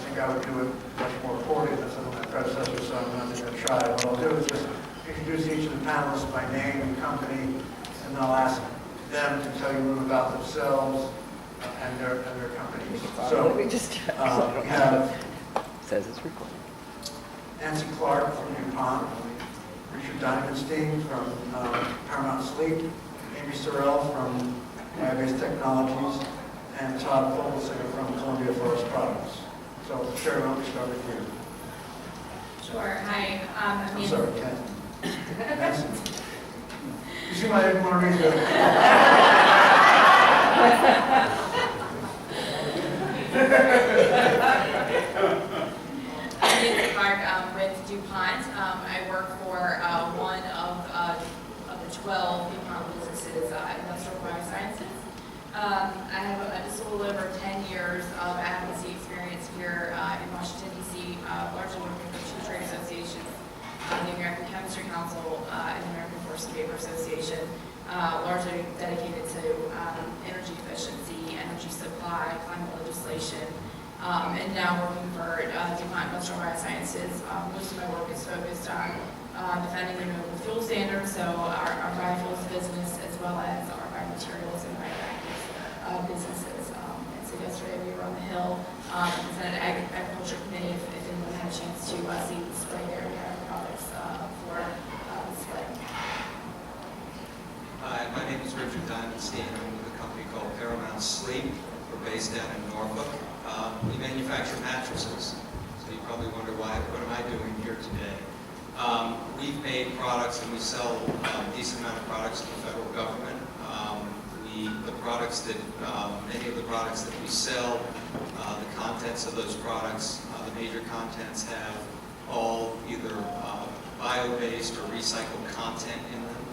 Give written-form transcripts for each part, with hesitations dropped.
think I would do it much more poorly than some of my predecessors, so I'm not going to try. What I'll do is just introduce each of the panelists by name and company, and I'll ask them to tell you a little about themselves and their companies. So we have says it's recording. Nancy Clark from DuPont, Richard Diamondstein from Paramount Sleep, Amy Sorrell from Biobased Technologies, and Todd Fogelsinger from Columbia Forest Products. So, Sherry, why don't we start with you? Sure. Hi. I'm sorry, Ken. Nancy. You see why I didn't want to read it? I'm Nancy Clark with DuPont. I work for one of the 12 DuPont businesses, Industrial Biosciences. I have just a little over 10 years of advocacy experience here in Washington, D.C., largely working with two trade associations, the American Chemistry Council and the American Forest and Paper Association, largely dedicated to energy efficiency, energy supply, climate legislation, and now working for DuPont Industrial Biosciences. Most of my work is focused on defending renewable fuel standards, so our biofuels business as well as our biomaterials and bioactives businesses. And so yesterday we were on the Hill, presented Agriculture Committee if anyone had a chance to see the display there. We have products for display. Hi, my name is Richard Diamondstein. I'm with a company called Paramount Sleep. We're based down in Norfolk. We manufacture mattresses, so you probably wonder what am I doing here today? We've made products and we sell a decent amount of products to the federal government. Many of the products that we sell, the contents of those products, the major contents have all either bio-based or recycled content in them.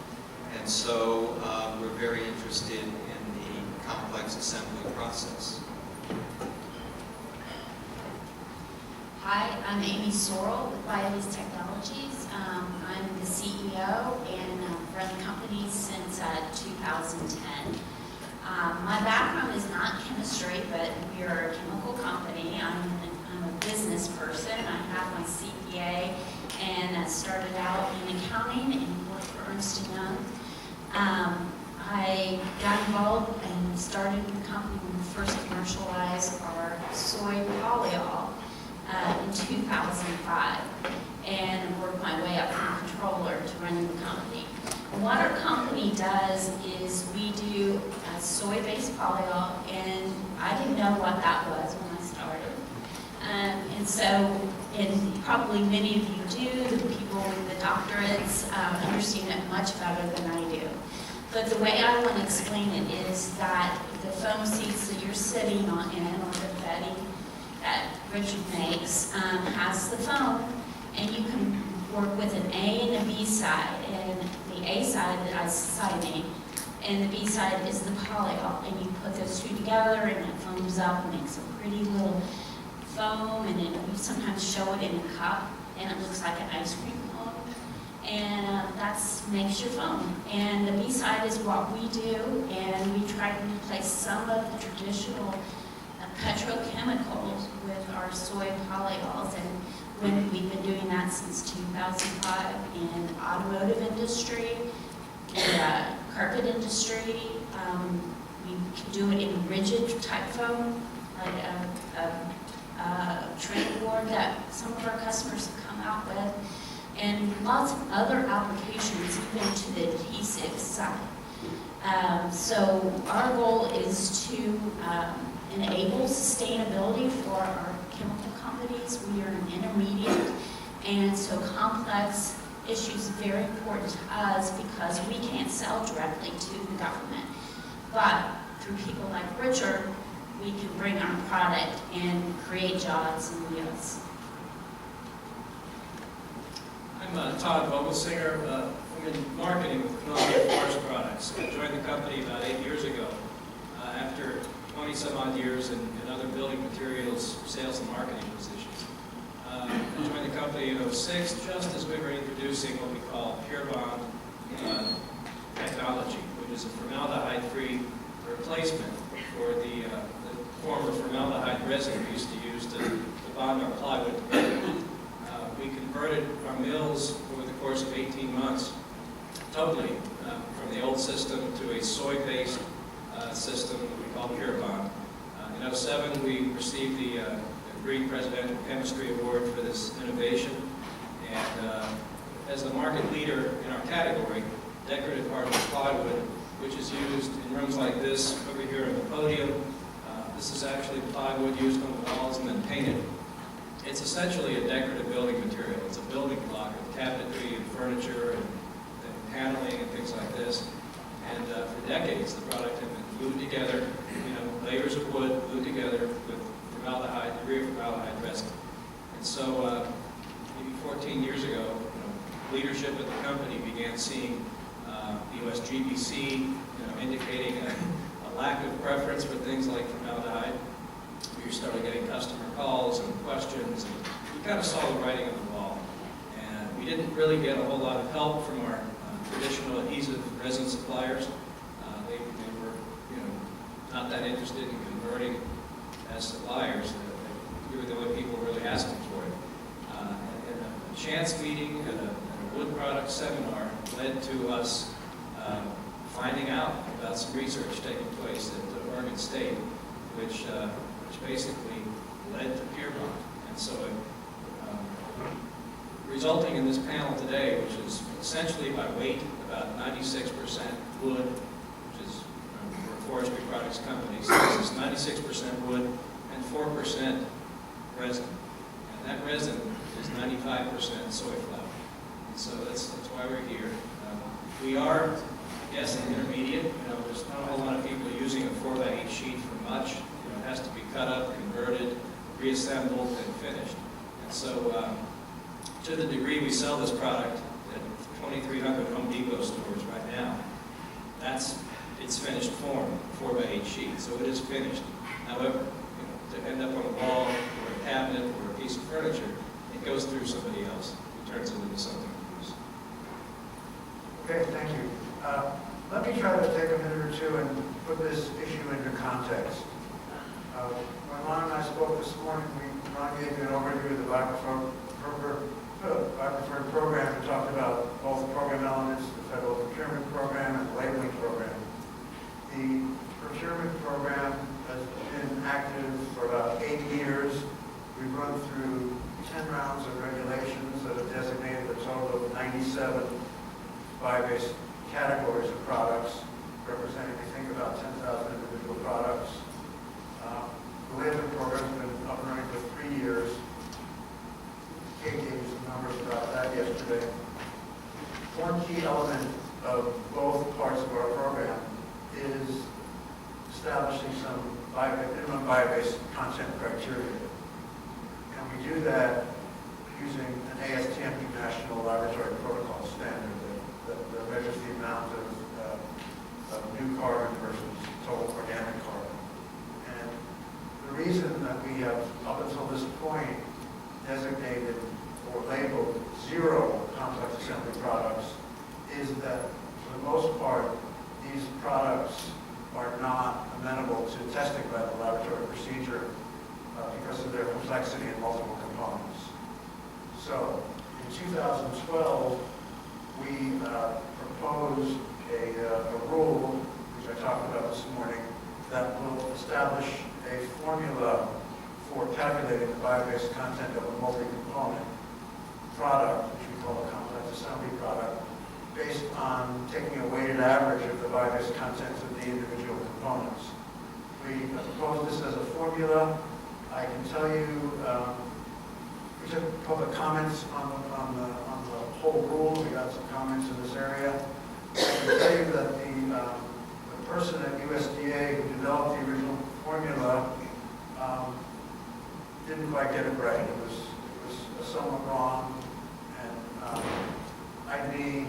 And so we're very interested in the complex assembly process. Hi, I'm Amy Sorrell with Biobased Technologies. I'm the CEO and run the company since 2010. My background is not chemistry, but we are a chemical company. I'm a business person. I have my CPA and started out in accounting and worked for Ernst & Young. I got involved and started the company when we first commercialized our soy polyol in 2005, and worked my way up from controller to running the company. And what our company does is we do soy-based polyol, and I didn't know what that was when I started. And so, and probably many of you do, the people with the doctorates understand it much better than I do. But the way I want to explain it is that the foam seats that you're sitting on in, or the bedding that Richard makes, has the foam, and you can work with an A and a B side. And the A side is siding, and the B side is the polyol. And you put those two together, and it foams up and makes a pretty little foam, and we sometimes show it in a cup, and it looks like an ice cream cone. And that makes your foam. And the B side is what we do, and we try to replace some of the traditional petrochemicals with our soy polyols, and we've been doing that since 2005 in the automotive industry, the carpet industry. We can do it in rigid type foam, like a tray board that some of our customers have come out with, and lots of other applications, even to the adhesive side. So our goal is to enable sustainability for our chemical companies. We are an intermediate, and so complex issues are very important to us because we can't sell directly to the government. But through people like Richard, we can bring our product and create jobs and yields. I'm Todd Vogelsinger. I'm in marketing with Columbia Forest Products. I joined the company about 8 years ago after 20-some-odd years in other building materials, sales, and marketing positions. I joined the company in 2006, just as we were introducing what we call Pure Bond technology, which is a formaldehyde-free replacement for the former formaldehyde resin we used to use to bond our plywood together. We converted our mills over the course of 18 months totally from the old system to a soy-based system that we call Pure Bond. In '07, we received the Green Presidential Chemistry Award for this innovation, and as the market leader in our category, decorative hardwood plywood, which is used in rooms like this over here on the podium. This is actually plywood used on the walls and then painted. It's essentially a decorative building material. It's a building block of cabinetry and furniture and paneling and things like this. And for decades, the product had been glued together, layers of wood glued together with formaldehyde, degree of formaldehyde resin. And so maybe 14 years ago, leadership at the company began seeing the USGBC indicating a lack of preference for things like formaldehyde. We started getting customer calls and questions, and we kind of saw the writing on the wall. And we didn't really get a whole lot of help from our traditional adhesive resin suppliers. They were not that interested in converting as suppliers. We were the only people really asking for it. And a chance meeting at a wood product seminar led to us finding out about some research taking place at Oregon State, which basically led to Pure Bond. And so resulting in this panel today, which is essentially by weight about 96% wood, which is we're a forestry products company, so this is 96% wood and 4% resin. And that resin is 95% soy flour. And so that's why we're here. We are, I guess, an intermediate. There's not a whole lot of people using a 4x8 sheet for much. It has to be cut up, converted, reassembled, and finished. And so, to the degree we sell this product at 2,300 Home Depot stores right now, it's finished form, 4x8 sheet. So it is finished. However, to end up on a wall or a cabinet or a piece of furniture, it goes through somebody else who turns it into something else. Okay, thank you. Let me try to take a minute or two and put this issue into context. When Ron and I spoke this morning, Ron gave you an overview of the Biobased program and talked about both program elements, the federal procurement program and the labeling program. The procurement program has been active for about 8 years. We've run through 10 rounds of regulations that have designated a total of 97 Biobased categories of products, representing, I think, about 10,000 individual products. The labeling program has been up and running for 3 years. Kate gave you some numbers about that yesterday. One key element of both parts of our program is establishing some minimum Biobased content criteria. And we do that using an ASTM National Laboratory Protocol standard that measures the amount of new carbon versus total organic carbon. And the reason that we have, up until this point, designated or labeled 0 complex assembly products is that, for the most part, these products are not amenable to testing by the laboratory procedure because of their complexity and multiple components. So, in 2012, we proposed a rule, which I talked about this morning, that will establish a formula for calculating the Biobased content of a multi-component product, which we call a complex assembly product, based on taking a weighted average of the Biobased contents of the individual components. We proposed this as a formula. I can tell you, we took public comments on the whole rule. We got some comments in this area. I can tell you that the person at USDA who developed the original formula didn't quite get it right. It was somewhat wrong, and I'd be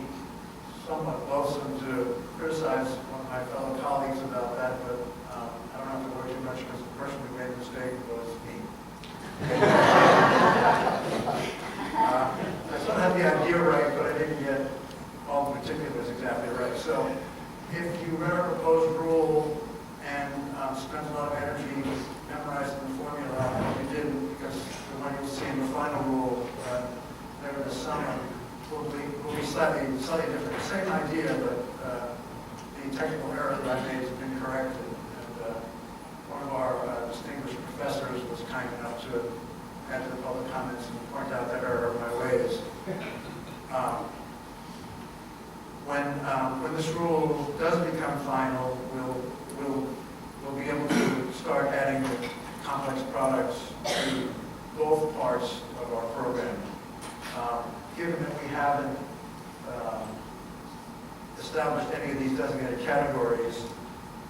somewhat loathsome to criticize one of my fellow colleagues about that, but I don't have to worry too much because the person who made the mistake was me. I still had the idea right, but I didn't get all the particulars exactly right. So if you read our proposed rule and spent a lot of energy memorizing the formula, you didn't, because we this summer will be slightly different. Same idea, but the technical error that I made has been corrected. And one of our distinguished professors was kind enough to add to the public comments and point out that error of my ways. When this rule does become final, we'll be able to start adding the complex products to both parts of our program. Given that we haven't established any of these designated categories,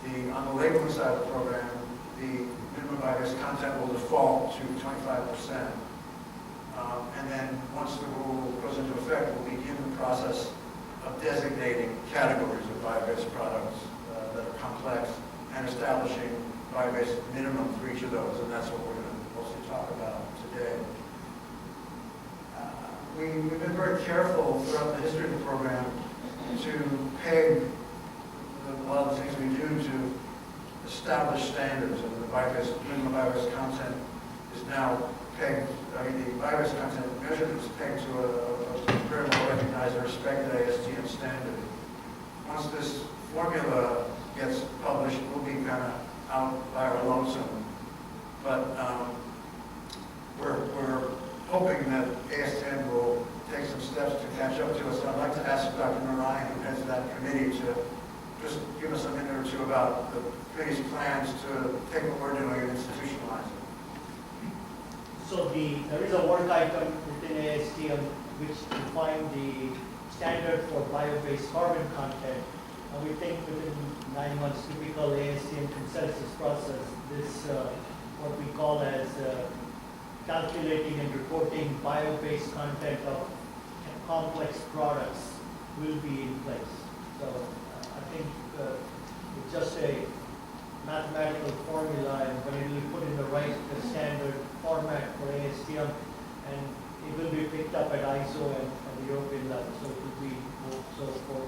on the labeling side of the program, the minimum biobased content will default to 25%. And then once the rule goes into effect, we'll begin the process of designating categories of biobased products that are complex and establishing biobased minimum for each of those, and that's what we're going to mostly talk about today. We've been very careful throughout the history of the program to peg a lot of the things we do to establish standards, and the minimum biobased content is now pegged, the biobased content measurement is pegged to a very well recognized and respected ASTM standard. Once this formula gets published, we'll be kind of out by our lonesome. But we're hoping that ASTM will take some steps to catch up to us. And I'd like to ask Dr. Narayan, who heads that committee, to just give us a minute or two about the committee's plans to take what we're doing and institutionalize it. So there is a work item within ASTM which defines the standard for bio-based carbon content. And we think within 9 months, typical ASTM consensus process, this what we call as calculating and reporting bio-based content of complex products will be in place. So I think it's just a mathematical formula, and when it will be put in the right standard format for ASTM, and it will be picked up at ISO and the European level. So it will be for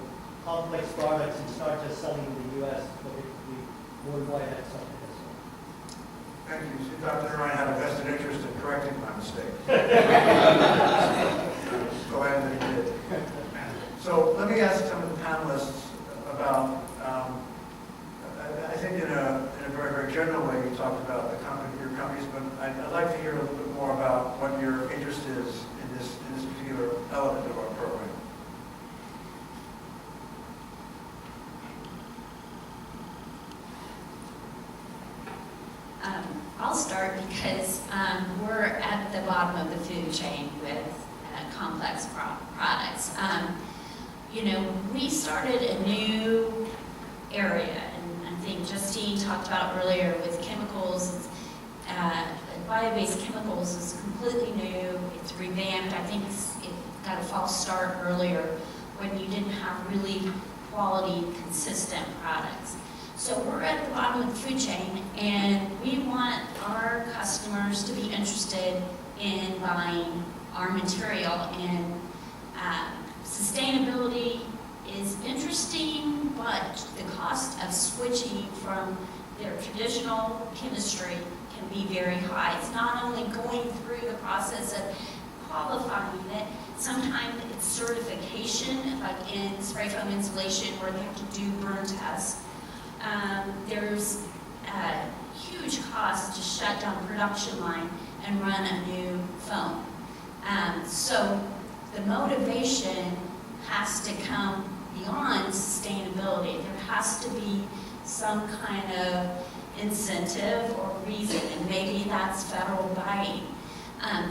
complex products. It's not just selling in the U.S., but it will be worldwide at something as well. Thank you. So Dr. Narayan had a vested interest in correcting my mistake. Go ahead and he did. So let me ask some of the panelists about, I think in a very, very general way, you talked about your companies, but I'd like to hear a little bit more about what your interest is in this particular element of our program. I'll start because we're at the bottom of the food chain with complex products. We started a new area, and I think Justine talked about earlier with chemicals. Bio-based chemicals is completely new. It's revamped. I think it got a false start earlier when you didn't have really quality, consistent products. So we're at the bottom of the food chain, and we want our customers to be interested in buying our material. And sustainability is interesting, but the cost of switching from their traditional chemistry can be very high. It's not only going through the process of qualifying it, sometimes it's certification, like in spray foam insulation where they have to do burn tests. There's a huge cost to shut down production line and run a new foam. So the motivation has to come beyond sustainability. There has to be some kind of incentive or reason, and maybe that's federal buying.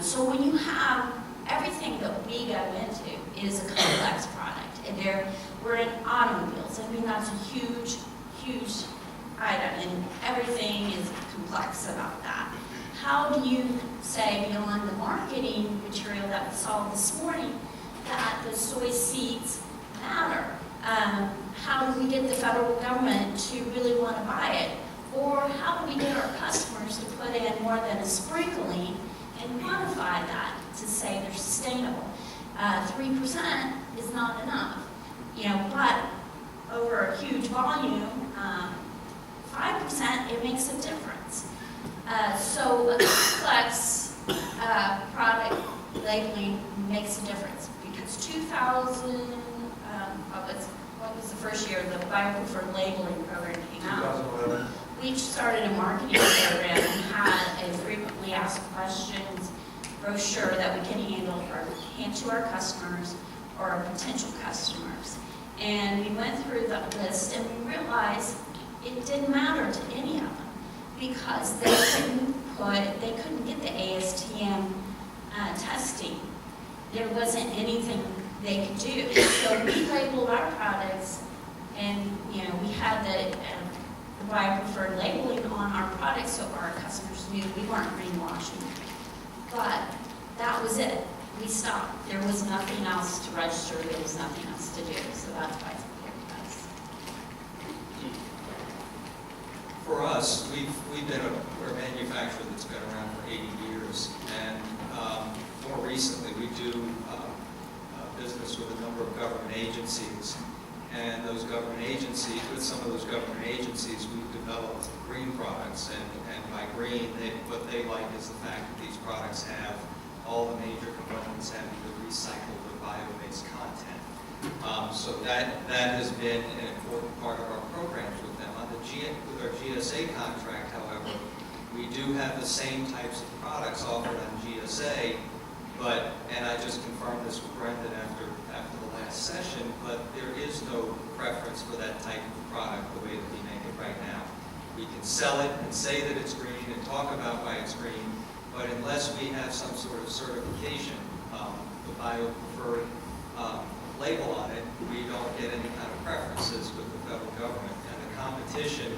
So when you have everything that we go into is a complex product, and we're in automobiles. I mean, that's a huge item, and everything is complex about that. How do you say, beyond the marketing material that we saw this morning, that the soy seeds matter? How do we get the federal government to really want to buy it? Or how do we get our customers to put in more than a sprinkling and quantify that to say they're sustainable? 3% is not enough, but over a huge volume, 5%, it makes a difference. So a complex product labeling makes a difference, because what was the first year the biopreferred labeling program came out? 2011. We started a marketing program and had a frequently asked questions brochure that we can hand to our customers or our potential customers. And we went through the list and we realized it didn't matter to any of them, because they couldn't get the ASTM testing. There wasn't anything they could do. So we labeled our products, and we had the biopreferred labeling on our products so our customers knew we weren't greenwashing. But that was it. We stopped. There was nothing else to register. There was nothing else to do. So that's why it's important to us. For us, we're a manufacturer that's been around for 80 years, and more recently we do business with a number of government agencies, and with some of those government agencies, we've developed green products, and by green, what they like is the fact that these products have all the major components having the recycled or bio-based content. So that has been an important part of our programs with them. With our GSA contract, however, we do have the same types of products offered on GSA, and I just confirmed this with Brendan after the last session, but there is no preference for that type of product the way that we make it right now. We can sell it and say that it's green and talk about why it's green, but unless we have some sort of certification, the biopreferred label on it, we don't get any kind of preferences with the federal government. And the competition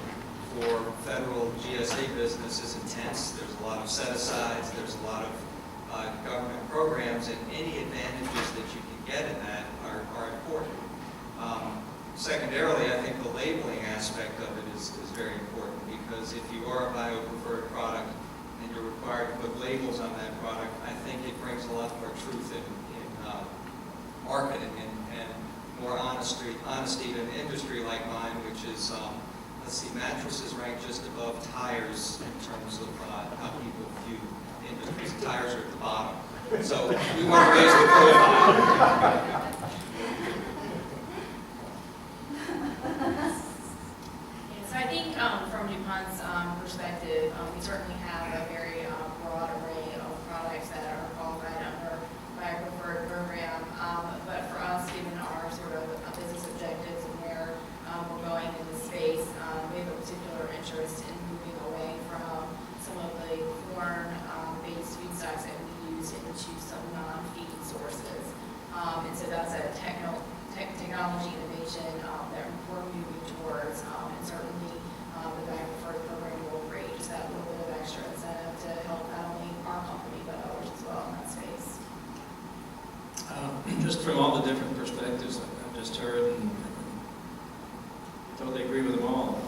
for federal GSA business is intense. There's a lot of set-asides, there's a lot of government programs, and any advantages that you can get in that are important. Secondarily, I think the labeling aspect of it is very important, because if you are a biopreferred product and you're required to put labels on that product, I think it brings a lot more truth in marketing and more honesty to an industry like mine, which is, mattresses rank just above tires in terms of how people view industries. Tires are at the bottom. So we want to raise the profile. So I think from DuPont's perspective, we certainly have a very broad array of products that are qualified under our preferred program. But for us, given our sort of business objectives and where we're going in this space, we have a particular interest in moving away from some of the corn-based feedstocks that we use into some non-feed sources. And so that's a technology innovation that we're moving towards, and certainly the biopreferred program will create just that little bit of extra incentive to help not only our company but others as well in that space. Just from all the different perspectives that I've just heard, and totally agree with them all.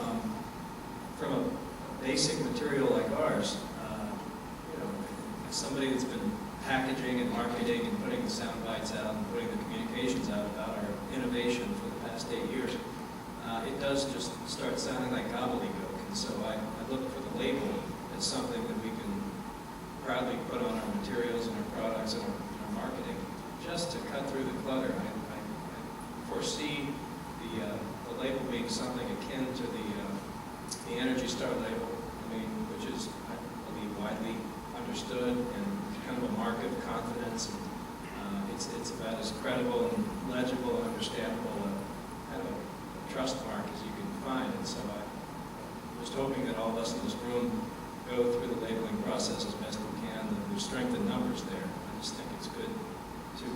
From a basic material like ours, somebody that's been packaging and marketing and putting the sound bites out and putting the communications out about our innovation for the past 8 years, it does just start sounding like gobbledygook. And so I look for the label as something that we can proudly put on our materials and our products and our marketing, just to cut through the clutter. I foresee the label being something akin to the Energy Star label, which is, I believe, widely understood and kind of a mark of confidence. And, it's about as credible and legible and understandable kind of a trust mark as you can find. And so I'm just hoping that all of us in this room go through the labeling process as best we can. There's strength in numbers there. I just think it's good to,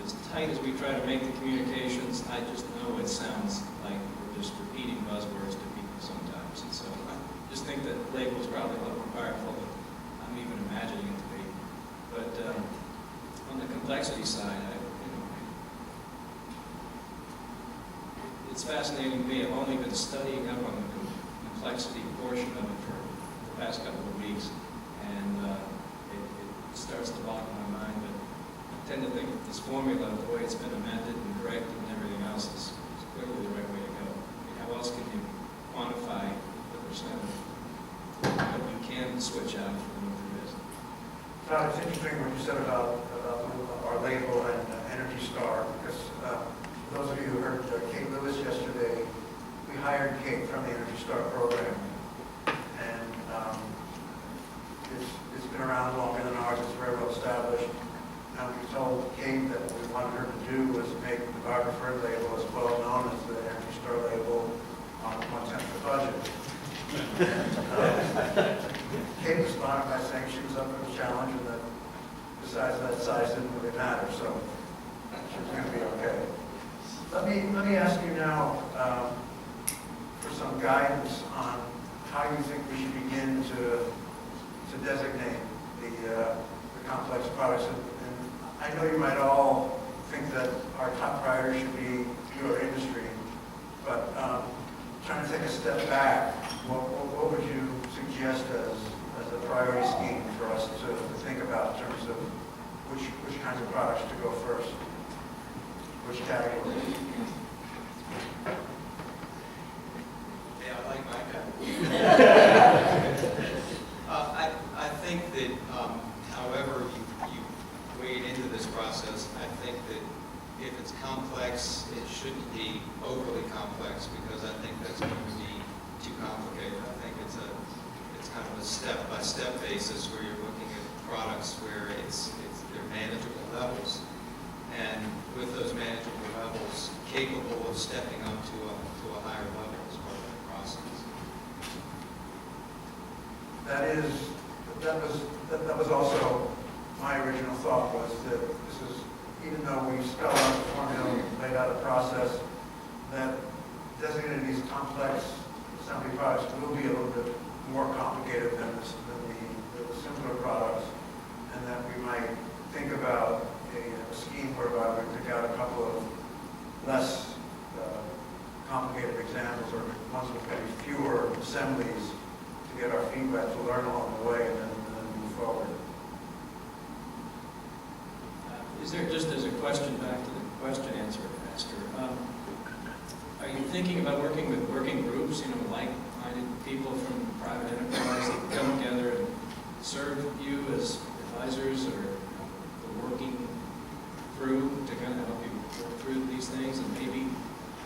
as tight as we try to make the communications, I just know it sounds like we're just repeating buzzwords to people sometimes. And so I just think that label is probably a lot more powerful than I'm even imagining it to be. But on the complexity side, it's fascinating to me. I've only been studying up on the complexity portion of it for the past couple of weeks, and it starts to boggle my mind. But I tend to think that this formula, the way it's been amended and corrected and everything else, is clearly the right way to go. How else can you quantify the percent of what you can switch out from what there is? Todd, it's interesting what you said about our label and Energy Star, because those of you who heard Kate Lewis yesterday, we hired Kate from the Energy Star program, and it's been around longer than ours. It's very well established. And we told Kate that what we wanted her to do was make our preferred label as well known as the Energy Star label on 1/10 of the budget. And Kate responded by saying she was up for the challenge and that besides that size didn't really matter, so she was going to be okay. Let me ask you now for some guidance on how you think we should begin to designate the complex products. And I know you might all think that our top priority should be your industry, but trying to take a step back, what would you suggest as a priority scheme for us to think about in terms of which kinds of products to go first? Which category? Yeah, I like my I think that however you wade into this process, I think that if it's complex, it shouldn't be overly complex because I think that's going to be too complicated. I think it's kind of a step-by-step basis where you're looking at products where they're manageable levels, and with those manageable levels, capable of stepping up to a higher level as part of the process. That was also my original thought, was that this is, even though we spelled out the formula, we laid out a process, that designating these complex assembly products will be a little bit more complicated than the simpler products, and that we might think about a scheme whereby we pick out a couple of less complicated examples or ones with maybe fewer assemblies to get our feet wet, to learn along the way, and then move forward. Is there, just as a question back to the question answer, Esther, are you thinking about working with working groups, like-minded people from private enterprise that come together and serve you as advisors or the working crew to kind of help you work through these things, and maybe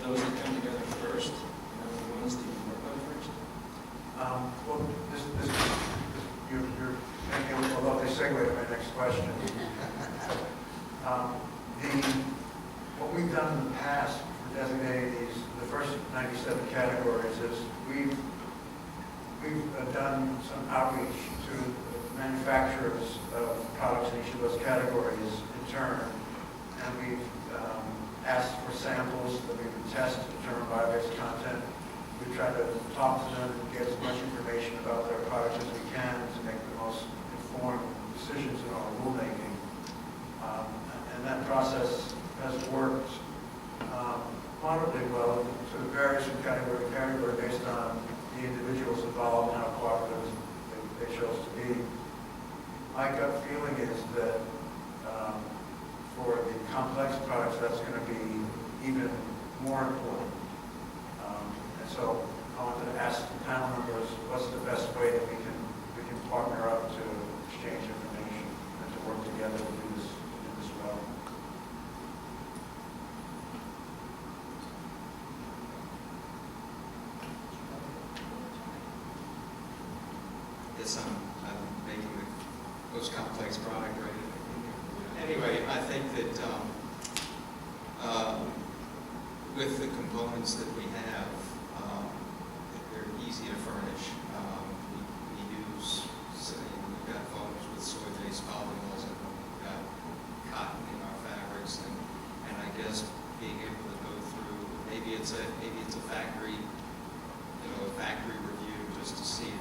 those that come together first, the ones that you work on first? Well, you're making a lovely segue to my next question. What we've done in the past for designating the first 97 categories is we've done some outreach to manufacturers of products in each of those categories in turn, and we've asked for samples that we would test to determine bio-based content. We've tried to talk to them and get as much information about their products as we can to make the most informed decisions in our rulemaking. And that process has worked moderately well. It varies from category to category based on the individuals involved and how cooperative they chose to be. My gut feeling is that for the complex products, that's going to be even more important. And so I wanted to ask the panel members, what's the best way that we can partner up to exchange information and to work together to do this well? Yes, I'm making the most complex product, right? Anyway, I think that with the components that we have, they're easy to furnish. We use, we've got foams with soy-based polyols, and we've got cotton in our fabrics, and I guess being able to go through, maybe it's a factory, a factory review just to see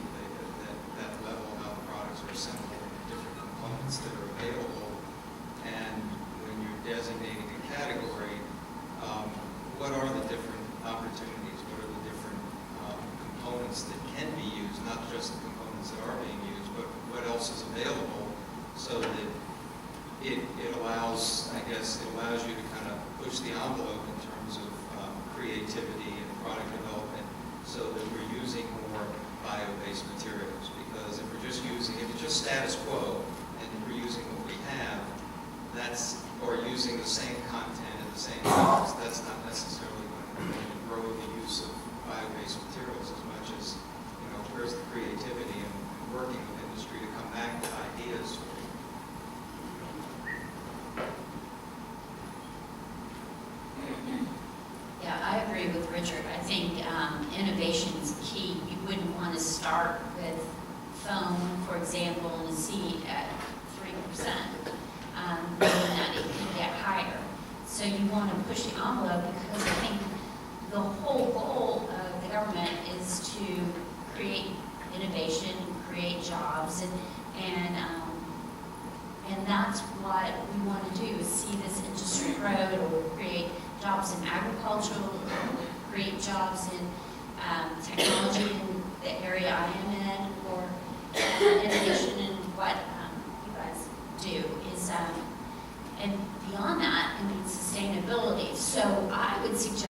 that level of how the products are assembled, different components that are available, and when you're designating a category, what are the different opportunities? What are the different components that can be used? Not just the components that are being used, but what else is available, so that it allows you to kind of push the envelope in terms of creativity and product development, so that we're using more bio-based materials. Because if it's just status quo, and we're that's, or using the same content and the same products, that's not necessarily going to grow the use of bio-based materials as much as, where's the creativity and working with industry to come back with ideas. Yeah, I agree with Richard. I think innovation is key. You wouldn't want to start with foam, for example, and a seed at 3%, knowing that it can get higher. So you want to push the envelope because I think the whole goal of the government is to create innovation, create jobs, and that's what we want to do, is see this industry grow. It will create jobs in agriculture, create jobs in technology in the area I am in, or innovation in what you guys do is, and beyond that, I mean, sustainability. So I would suggest